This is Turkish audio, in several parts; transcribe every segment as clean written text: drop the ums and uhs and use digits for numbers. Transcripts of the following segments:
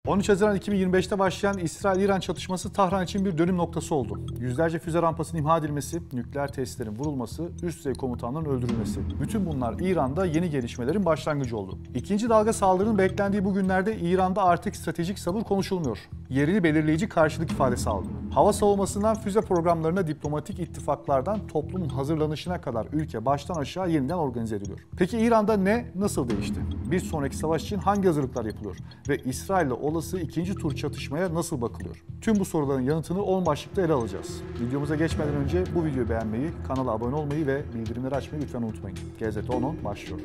13 Haziran 2025'te başlayan İsrail-İran çatışması Tahran için bir dönüm noktası oldu. Yüzlerce füze rampasının imha edilmesi, nükleer tesislerin vurulması, üst düzey komutanların öldürülmesi. Bütün bunlar İran'da yeni gelişmelerin başlangıcı oldu. İkinci dalga saldırının beklendiği bu günlerde İran'da artık stratejik sabır konuşulmuyor. Yerini belirleyici karşılık ifadesi aldı. Hava savunmasından füze programlarına, diplomatik ittifaklardan toplumun hazırlanışına kadar ülke baştan aşağı yeniden organize ediliyor. Peki İran'da ne, nasıl değişti? Bir sonraki savaş için hangi hazırlıklar yapılıyor? Ve İsrail'le olası ikinci tur çatışmaya nasıl bakılıyor? Tüm bu soruların yanıtını 10 başlıkta ele alacağız. Videomuza geçmeden önce bu videoyu beğenmeyi, kanala abone olmayı ve bildirimleri açmayı lütfen unutmayın. GZT 10 başlıyor.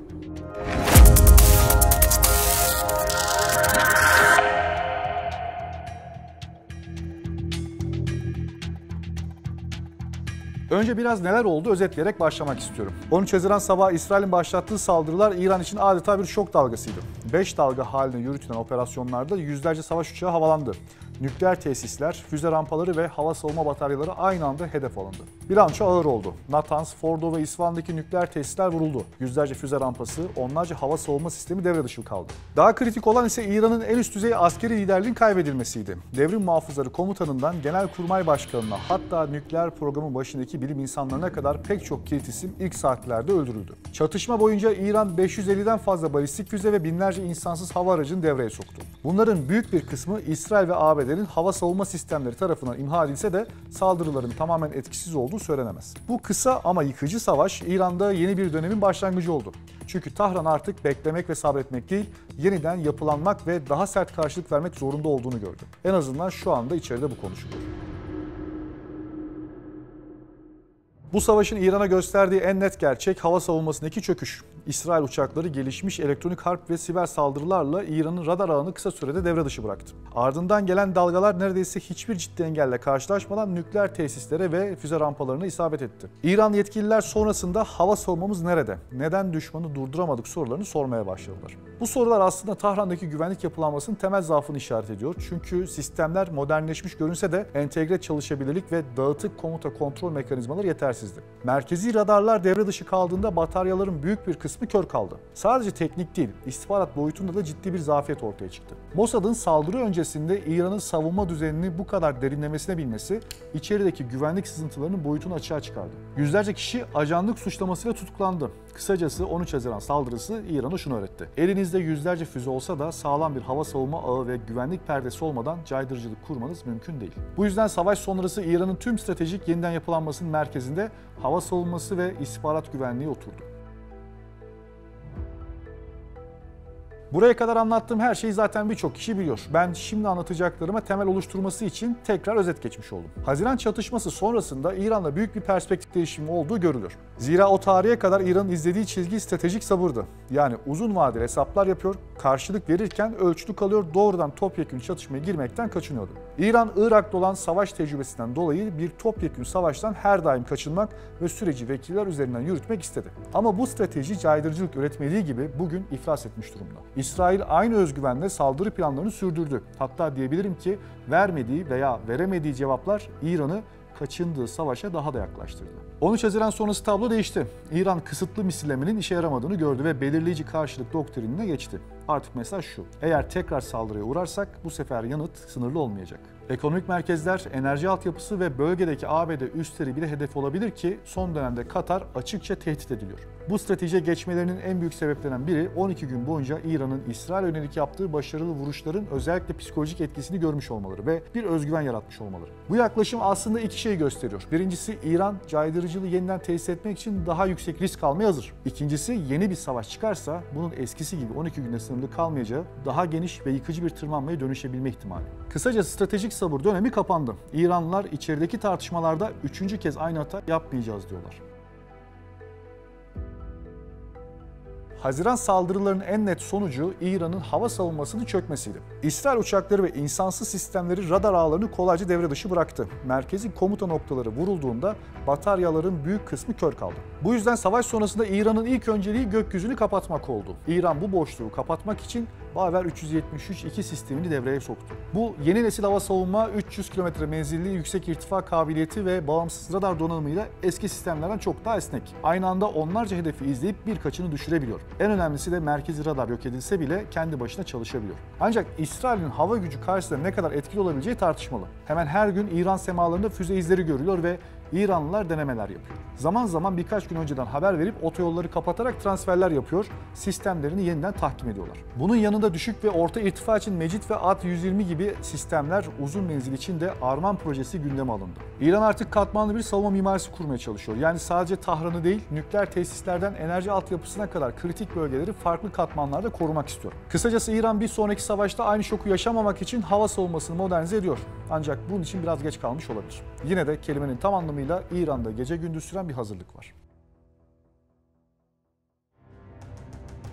Önce biraz neler oldu özetleyerek başlamak istiyorum. 13 Haziran sabahı İsrail'in başlattığı saldırılar İran için adeta bir şok dalgasıydı. 5 dalga halinde yürütülen operasyonlarda yüzlerce savaş uçağı havalandı. Nükleer tesisler, füze rampaları ve hava savunma bataryaları aynı anda hedef alındı. Bilanço ağır oldu. Natanz, Fordo ve İsfahan'daki nükleer tesisler vuruldu. Yüzlerce füze rampası, onlarca hava savunma sistemi devre dışı kaldı. Daha kritik olan ise İran'ın en üst düzey askeri liderliğin kaybedilmesiydi. Devrim muhafızları komutanından Genelkurmay Başkanı'na, hatta nükleer programın başındaki bilim insanlarına kadar pek çok kilit isim ilk saatlerde öldürüldü. Çatışma boyunca İran 550'den fazla balistik füze ve binlerce insansız hava aracını devreye soktu. Bunların büyük bir kısmı İsrail ve ABD'nin hava savunma sistemleri tarafından imha edilse de saldırıların tamamen etkisiz olduğu söylenemez. Bu kısa ama yıkıcı savaş İran'da yeni bir dönemin başlangıcı oldu. Çünkü Tahran artık beklemek ve sabretmek değil, yeniden yapılanmak ve daha sert karşılık vermek zorunda olduğunu gördü. En azından şu anda içeride bu konuşuluyor. Bu savaşın İran'a gösterdiği en net gerçek hava savunmasındaki çöküş. İsrail uçakları gelişmiş elektronik harp ve siber saldırılarla İran'ın radar ağını kısa sürede devre dışı bıraktı. Ardından gelen dalgalar neredeyse hiçbir ciddi engelle karşılaşmadan nükleer tesislere ve füze rampalarına isabet etti. İran yetkililer sonrasında hava savunmamız nerede? Neden düşmanı durduramadık sorularını sormaya başladılar. Bu sorular aslında Tahran'daki güvenlik yapılanmasının temel zaafını işaret ediyor. Çünkü sistemler modernleşmiş görünse de entegre çalışabilirlik ve dağıtık komuta kontrol mekanizmaları yetersizdi. Merkezi radarlar devre dışı kaldığında bataryaların büyük bir kısmı kör kaldı. Sadece teknik değil, istihbarat boyutunda da ciddi bir zafiyet ortaya çıktı. Mossad'ın saldırı öncesinde İran'ın savunma düzenini bu kadar derinlemesine bilmesi, içerideki güvenlik sızıntılarının boyutunu açığa çıkardı. Yüzlerce kişi ajanlık suçlamasıyla tutuklandı. Kısacası 13 Haziran saldırısı İran'a şunu öğretti: elinizde yüzlerce füze olsa da sağlam bir hava savunma ağı ve güvenlik perdesi olmadan caydırıcılık kurmanız mümkün değil. Bu yüzden savaş sonrası İran'ın tüm stratejik yeniden yapılanmasının merkezinde hava savunması ve istihbarat güvenliği oturdu. Buraya kadar anlattığım her şeyi zaten birçok kişi biliyor. Ben şimdi anlatacaklarıma temel oluşturması için tekrar özet geçmiş oldum. Haziran çatışması sonrasında İran'la büyük bir perspektif değişimi olduğu görülür. Zira o tarihe kadar İran'ın izlediği çizgi stratejik sabırdı. Yani uzun vadeli hesaplar yapıyor, karşılık verirken ölçülü kalıyor, doğrudan topyekün çatışmaya girmekten kaçınıyordu. İran, Irak'ta olan savaş tecrübesinden dolayı bir topyekün savaştan her daim kaçınmak ve süreci vekiller üzerinden yürütmek istedi. Ama bu strateji caydırıcılık üretmediği gibi bugün iflas etmiş durumda. İsrail aynı özgüvenle saldırı planlarını sürdürdü. Hatta diyebilirim ki vermediği veya veremediği cevaplar İran'ı kaçındığı savaşa daha da yaklaştırdı. 13 Haziran sonrası tablo değişti. İran kısıtlı misillemenin işe yaramadığını gördü ve belirleyici karşılık doktrinine geçti. Artık mesaj şu: eğer tekrar saldırıya uğrarsak bu sefer yanıt sınırlı olmayacak. Ekonomik merkezler, enerji altyapısı ve bölgedeki ABD üsleri bile hedef olabilir ki son dönemde Katar açıkça tehdit ediliyor. Bu stratejiye geçmelerinin en büyük sebeplerinden biri 12 gün boyunca İran'ın İsrail'e yönelik yaptığı başarılı vuruşların özellikle psikolojik etkisini görmüş olmaları ve bir özgüven yaratmış olmaları. Bu yaklaşım aslında iki şeyi gösteriyor. Birincisi, İran caydırıcılığı yeniden tesis etmek için daha yüksek risk almaya hazır. İkincisi, yeni bir savaş çıkarsa bunun eskisi gibi 12 günde sınırlı kalmayacağı, daha geniş ve yıkıcı bir tırmanmaya dönüşebilme ihtimali. Kısacası stratejik sabır dönemi kapandı. İranlılar içerideki tartışmalarda üçüncü kez aynı hata yapmayacağız diyorlar. Haziran saldırılarının en net sonucu İran'ın hava savunmasının çökmesiydi. İsrail uçakları ve insansız sistemleri radar ağlarını kolayca devre dışı bıraktı. Merkezi komuta noktaları vurulduğunda bataryaların büyük kısmı kör kaldı. Bu yüzden savaş sonrasında İran'ın ilk önceliği gökyüzünü kapatmak oldu. İran bu boşluğu kapatmak için Baver 373-2 sistemini devreye soktu. Bu yeni nesil hava savunma 300 km menzilli yüksek irtifa kabiliyeti ve bağımsız radar donanımıyla eski sistemlerden çok daha esnek. Aynı anda onlarca hedefi izleyip birkaçını düşürebiliyor. En önemlisi de merkezi radar yok edilse bile kendi başına çalışabiliyor. Ancak İsrail'in hava gücü karşısında ne kadar etkili olabileceği tartışmalı. Hemen her gün İran semalarında füze izleri görülüyor ve İranlılar denemeler yapıyor. Zaman zaman birkaç gün önceden haber verip otoyolları kapatarak transferler yapıyor, sistemlerini yeniden tahkim ediyorlar. Bunun yanında düşük ve orta irtifa için Mecit ve At-120 gibi sistemler uzun menzil için de Arman projesi gündeme alındı. İran artık katmanlı bir savunma mimarisi kurmaya çalışıyor. Yani sadece Tahran'ı değil, nükleer tesislerden enerji altyapısına kadar kritik bölgeleri farklı katmanlarda korumak istiyor. Kısacası İran bir sonraki savaşta aynı şoku yaşamamak için hava savunmasını modernize ediyor. Ancak bunun için biraz geç kalmış olabilir. Yine de kelimenin tam anlamıyla İran'da gece gündüz süren bir hazırlık var.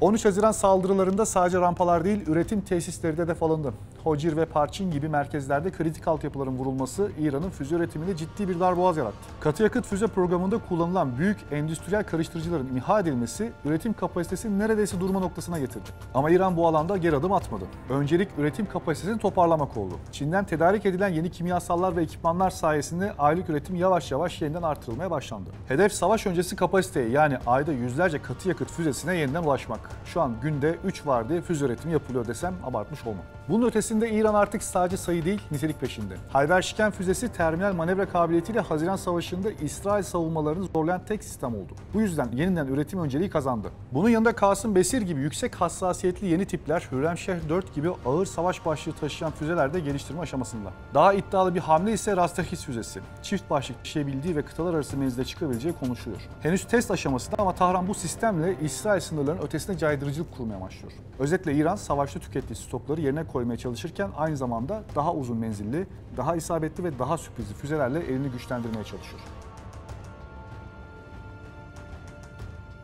13 Haziran saldırılarında sadece rampalar değil, üretim tesisleri de hedef alındı. Hocir ve Parçin gibi merkezlerde kritik altyapıların vurulması İran'ın füze üretiminde ciddi bir darboğaz yarattı. Katı yakıt füze programında kullanılan büyük endüstriyel karıştırıcıların imha edilmesi üretim kapasitesini neredeyse durma noktasına getirdi. Ama İran bu alanda geri adım atmadı. Öncelik üretim kapasitesini toparlamak oldu. Çin'den tedarik edilen yeni kimyasallar ve ekipmanlar sayesinde aylık üretim yavaş yavaş yeniden artırılmaya başlandı. Hedef savaş öncesi kapasiteye, yani ayda yüzlerce katı yakıt füzesine yeniden ulaşmak. Şu an günde 3 var diye füze üretimi yapılıyor desem abartmış olmam. Bunun ötesinde İran artık sadece sayı değil, nitelik peşinde. Hayber Şiken füzesi terminal manevra kabiliyetiyle Haziran Savaşı'nda İsrail savunmalarını zorlayan tek sistem oldu. Bu yüzden yeniden üretim önceliği kazandı. Bunun yanında Kasım Besir gibi yüksek hassasiyetli yeni tipler, Hürremşeh 4 gibi ağır savaş başlığı taşıyan füzeler de geliştirme aşamasında. Daha iddialı bir hamle ise Rastehiz füzesi. Çift başlık taşıyabildiği ve kıtalar arası menzile çıkabileceği konuşuluyor. Henüz test aşamasında ama Tahran bu sistemle İsrail sınırlarının ötesine caydırıcılık kurmaya başlıyor. Özetle İran savaşta tükettiği stokları yerine koymaya çalışırken aynı zamanda daha uzun menzilli, daha isabetli ve daha sürprizli füzelerle elini güçlendirmeye çalışıyor.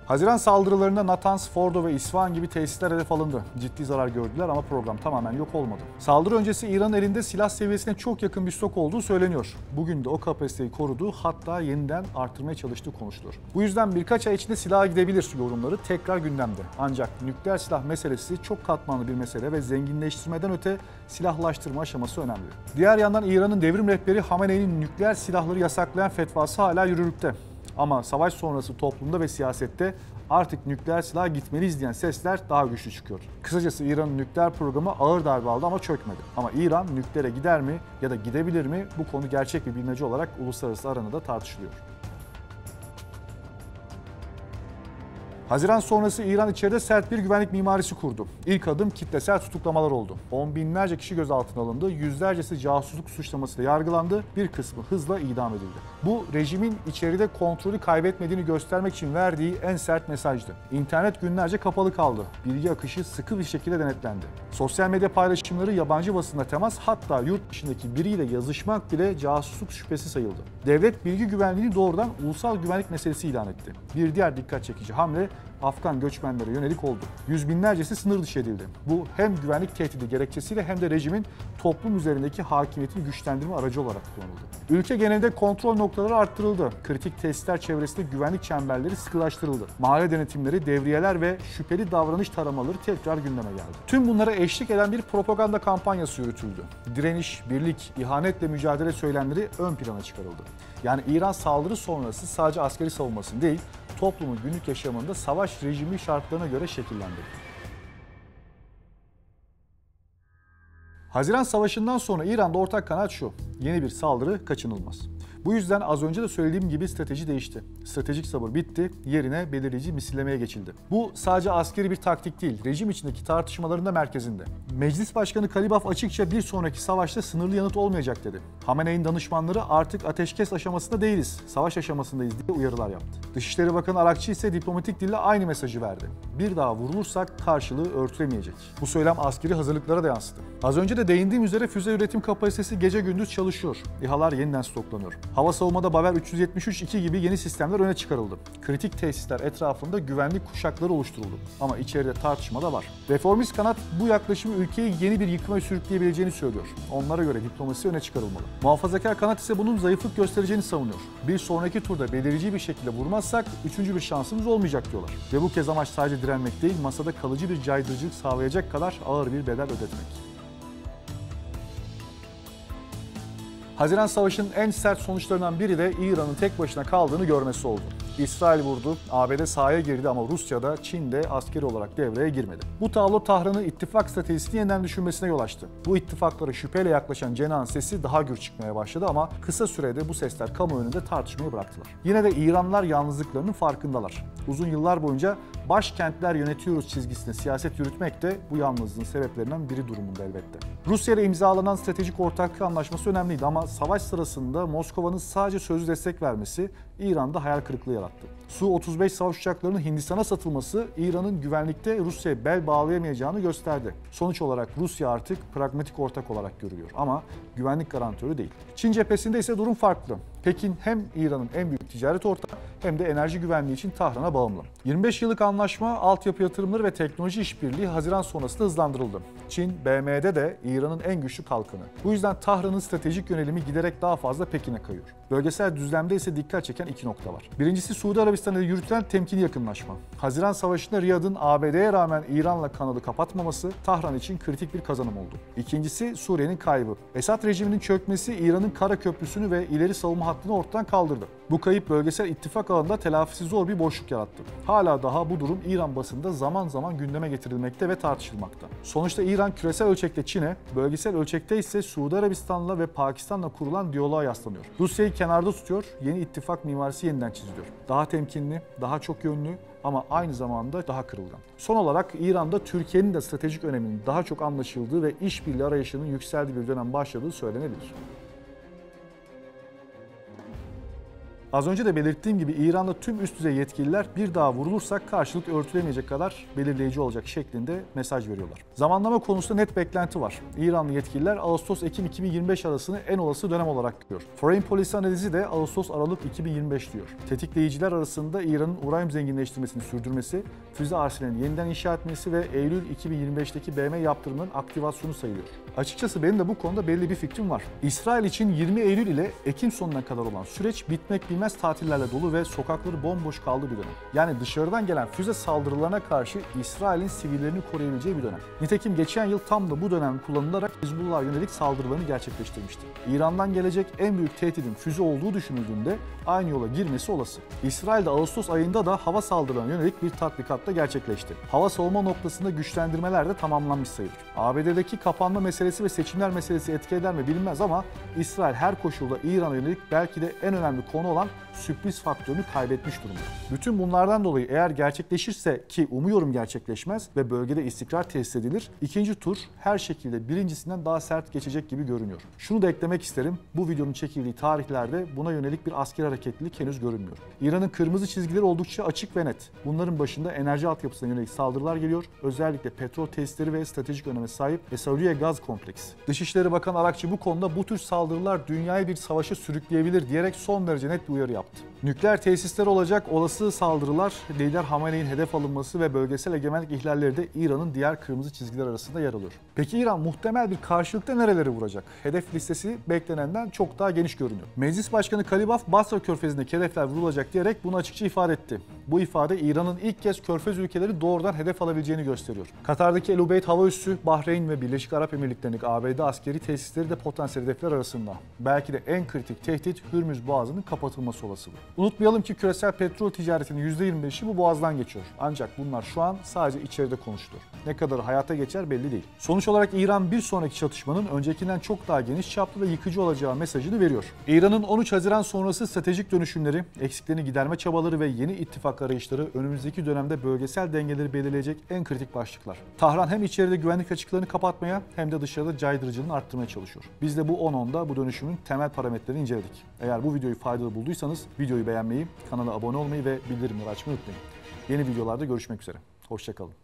Haziran saldırılarında Natanz, Fordo ve İsfahan gibi tesisler hedef alındı. Ciddi zarar gördüler ama program tamamen yok olmadı. Saldırı öncesi İran'ın elinde silah seviyesine çok yakın bir stok olduğu söyleniyor. Bugün de o kapasiteyi korudu, hatta yeniden artırmaya çalıştığı konuşuluyor. Bu yüzden birkaç ay içinde silaha gidebilir yorumları tekrar gündemde. Ancak nükleer silah meselesi çok katmanlı bir mesele ve zenginleştirmeden öte silahlaştırma aşaması önemli. Diğer yandan İran'ın devrim rehberi Hamenei'nin nükleer silahları yasaklayan fetvası hala yürürlükte. Ama savaş sonrası toplumda ve siyasette artık nükleer silaha gitmeliyiz diyen sesler daha güçlü çıkıyor. Kısacası İran'ın nükleer programı ağır darbe aldı ama çökmedi. Ama İran nükleere gider mi ya da gidebilir mi, bu konu gerçek bir bilmece olarak uluslararası arenada tartışılıyor. Haziran sonrası İran içeride sert bir güvenlik mimarisi kurdu. İlk adım kitlesel tutuklamalar oldu. On binlerce kişi gözaltına alındı, yüzlercesi casusluk suçlamasıyla yargılandı, bir kısmı hızla idam edildi. Bu rejimin içeride kontrolü kaybetmediğini göstermek için verdiği en sert mesajdı. İnternet günlerce kapalı kaldı. Bilgi akışı sıkı bir şekilde denetlendi. Sosyal medya paylaşımları, yabancı basınla temas, hatta yurt dışındaki biriyle yazışmak bile casusluk şüphesi sayıldı. Devlet bilgi güvenliğini doğrudan ulusal güvenlik meselesi ilan etti. Bir diğer dikkat çekici hamle Afgan göçmenlere yönelik oldu. Yüz binlercesi sınır dışı edildi. Bu hem güvenlik tehdidi gerekçesiyle hem de rejimin toplum üzerindeki hakimiyetini güçlendirme aracı olarak kullanıldı. Ülke genelinde kontrol noktaları arttırıldı. Kritik tesisler çevresinde güvenlik çemberleri sıkılaştırıldı. Mahalle denetimleri, devriyeler ve şüpheli davranış taramaları tekrar gündeme geldi. Tüm bunlara eşlik eden bir propaganda kampanyası yürütüldü. Direniş, birlik, ihanetle mücadele söylemleri ön plana çıkarıldı. Yani İran saldırı sonrası sadece askeri savunmasını değil, toplumun günlük yaşamında savaş rejimi şartlarına göre şekillendi. Haziran Savaşı'ndan sonra İran'da ortak kanaat şu: yeni bir saldırı kaçınılmaz. Bu yüzden az önce de söylediğim gibi strateji değişti. Stratejik sabır bitti, yerine belirleyici misillemeye geçildi. Bu sadece askeri bir taktik değil, rejim içindeki tartışmaların da merkezinde. Meclis Başkanı Kalibaf açıkça bir sonraki savaşta sınırlı yanıt olmayacak dedi. Hamenei'nin danışmanları artık ateşkes aşamasında değiliz, savaş aşamasındayız diye uyarılar yaptı. Dışişleri Bakanı Arakçı ise diplomatik dille aynı mesajı verdi. Bir daha vurulursak karşılığı örtülemeyecek. Bu söylem askeri hazırlıklara da yansıdı. Az önce de değindiğim üzere füze üretim kapasitesi gece gündüz çalışıyor. İHA'lar yeniden stoklanıyor. Hava savunmada Baver 373-2 gibi yeni sistemler öne çıkarıldı. Kritik tesisler etrafında güvenlik kuşakları oluşturuldu. Ama içeride tartışma da var. Reformist kanat bu yaklaşımı ülkeyi yeni bir yıkıma sürükleyebileceğini söylüyor. Onlara göre diplomasi öne çıkarılmalı. Muhafazakar kanat ise bunun zayıflık göstereceğini savunuyor. Bir sonraki turda belirici bir şekilde vurmazsak üçüncü bir şansımız olmayacak diyorlar. Ve bu kez amaç sadece direnmek değil, masada kalıcı bir caydırıcılık sağlayacak kadar ağır bir bedel ödetmek. Haziran Savaşı'nın en sert sonuçlarından biri de İran'ın tek başına kaldığını görmesi oldu. İsrail vurdu, ABD sahaya girdi ama Rusya'da, Çin'de askeri olarak devreye girmedi. Bu tablo Tahran'ın ittifak stratejisini yeniden düşünmesine yol açtı. Bu ittifaklara şüpheyle yaklaşan cenahın sesi daha gür çıkmaya başladı ama kısa sürede bu sesler kamuoyunda tartışmayı bıraktılar. Yine de İranlılar yalnızlıklarının farkındalar. Uzun yıllar boyunca başkentler yönetiyoruz çizgisinde siyaset yürütmek de bu yalnızlığın sebeplerinden biri durumunda elbette. Rusya ile imzalanan stratejik ortaklık anlaşması önemliydi ama savaş sırasında Moskova'nın sadece sözlü destek vermesi İran'da hayal kırıklığı yarattı. Su-35 savaş uçaklarının Hindistan'a satılması İran'ın güvenlikte Rusya'ya bel bağlayamayacağını gösterdi. Sonuç olarak Rusya artık pragmatik ortak olarak görülüyor ama güvenlik garantörü değil. Çin cephesinde ise durum farklı. Pekin hem İran'ın en büyük ticaret ortağı hem de enerji güvenliği için Tahran'a bağımlı. 25 yıllık anlaşma, altyapı yatırımları ve teknoloji işbirliği Haziran sonrasında hızlandırıldı. Çin, BM'de de İran'ın en güçlü kalkanı. Bu yüzden Tahran'ın stratejik yönelimi giderek daha fazla Pekin'e kayıyor. Bölgesel düzlemde ise dikkat çeken iki nokta var. Birincisi Suudi Arabistan'da yürütülen temkinli yakınlaşma. Haziran Savaşı'nda Riyad'ın ABD'ye rağmen İran'la kanalı kapatmaması Tahran için kritik bir kazanım oldu. İkincisi Suriye'nin kaybı. Esad rejiminin çökmesi İran'ın Kara Köprüsü'nü ve ileri savunma hattını ortadan kaldırdı. Bu kayıp bölgesel ittifak alanında telafisi zor bir boşluk yarattı. Hala daha bu durum İran basında zaman zaman gündeme getirilmekte ve tartışılmakta. Sonuçta İran küresel ölçekte Çin'e, bölgesel ölçekte ise Suudi Arabistan'la ve Pakistan'la kurulan diyaloğa yaslanıyor. Rusya'yı kenarda tutuyor, yeni ittifak mimarisi yeniden çiziliyor. Daha temkinli, daha çok yönlü ama aynı zamanda daha kırılgan. Son olarak İran'da Türkiye'nin de stratejik öneminin daha çok anlaşıldığı ve işbirliği arayışının yükseldiği bir dönem başladığı söylenebilir. Az önce de belirttiğim gibi İran'da tüm üst düzey yetkililer bir daha vurulursak karşılık örtülemeyecek kadar belirleyici olacak şeklinde mesaj veriyorlar. Zamanlama konusunda net beklenti var. İranlı yetkililer Ağustos-Ekim 2025 arasını en olası dönem olarak görüyor. Foreign Policy analizi de Ağustos-Aralık 2025 diyor. Tetikleyiciler arasında İran'ın uranyum zenginleştirmesini sürdürmesi, füze arsenalini yeniden inşa etmesi ve Eylül 2025'teki BM yaptırımının aktivasyonu sayılıyor. Açıkçası benim de bu konuda belli bir fikrim var. İsrail için 20 Eylül ile Ekim sonuna kadar olan süreç bitmek bilmez tatillerle dolu ve sokakları bomboş kaldığı bir dönem. Yani dışarıdan gelen füze saldırılarına karşı İsrail'in sivillerini koruyabileceği bir dönem. Nitekim geçen yıl tam da bu dönem kullanılarak Hizbullah'a yönelik saldırılarını gerçekleştirmişti. İran'dan gelecek en büyük tehditin füze olduğu düşünüldüğünde aynı yola girmesi olası. İsrail'de Ağustos ayında da hava saldırılarına yönelik bir tatbikat da gerçekleşti. Hava savunma noktasında güçlendirmeler de tamamlanmış sayılır. ABD'deki kapanma meselesi ve seçimler meselesi etki eder mi bilinmez ama İsrail her koşulda İran'a yönelik belki de en önemli konu olan sürpriz faktörünü kaybetmiş durumda. Bütün bunlardan dolayı eğer gerçekleşirse ki umuyorum gerçekleşmez ve bölgede istikrar tesis edilir, ikinci tur her şekilde birincisinden daha sert geçecek gibi görünüyor. Şunu da eklemek isterim, bu videonun çekildiği tarihlerde buna yönelik bir askeri hareketlilik henüz görünmüyor. İran'ın kırmızı çizgileri oldukça açık ve net. Bunların başında enerji altyapısına yönelik saldırılar geliyor. Özellikle petrol tesisleri ve stratejik öneme sahip Esauriye gaz kompleksi. Dışişleri Bakanı Arakçı bu konuda bu tür saldırılar dünyayı bir savaşa sürükleyebilir diyerek son derece net bir uyarı yaptı. Nükleer tesisler olacak olası saldırılar, lider Hamenei'nin hedef alınması ve bölgesel egemenlik ihlalleri de İran'ın diğer kırmızı çizgiler arasında yer alıyor. Peki İran muhtemel bir karşılıkta nereleri vuracak? Hedef listesi beklenenden çok daha geniş görünüyor. Meclis Başkanı Kalibaf, Basra Körfezi'ndeki hedefler vurulacak diyerek bunu açıkça ifade etti. Bu ifade İran'ın ilk kez Körfez ülkeleri doğrudan hedef alabileceğini gösteriyor. Katar'daki El Ubeyd hava üssü, Bahreyn ve Birleşik Arap Emirlikleri'ndeki ABD askeri tesisleri de potansiyel hedefler arasında. Belki de en kritik tehdit Hürmüz Boğazı'nın kapatılması olasılığı. Unutmayalım ki küresel petrol ticaretinin %25'i bu boğazdan geçiyor. Ancak bunlar şu an sadece içeride konuşuluyor. Ne kadar hayata geçer belli değil. Sonuç olarak İran bir sonraki çatışmanın öncekinden çok daha geniş çaplı ve yıkıcı olacağı mesajını veriyor. İran'ın 13 Haziran sonrası stratejik dönüşümleri, eksiklerini giderme çabaları ve yeni ittifak arayışları önümüzdeki dönemde bölgesel dengeleri belirleyecek en kritik başlıklar. Tahran hem içeride güvenlik açıklarını kapatmaya hem de dışarıda caydırıcılığını arttırmaya çalışıyor. Biz de bu 10-10'da bu dönüşümün temel parametrerini inceledik. Eğer bu videoyu faydalı bulduysanız videoyu beğenmeyi, kanala abone olmayı ve bildirimleri açmayı unutmayın. Yeni videolarda görüşmek üzere. Hoşça kalın.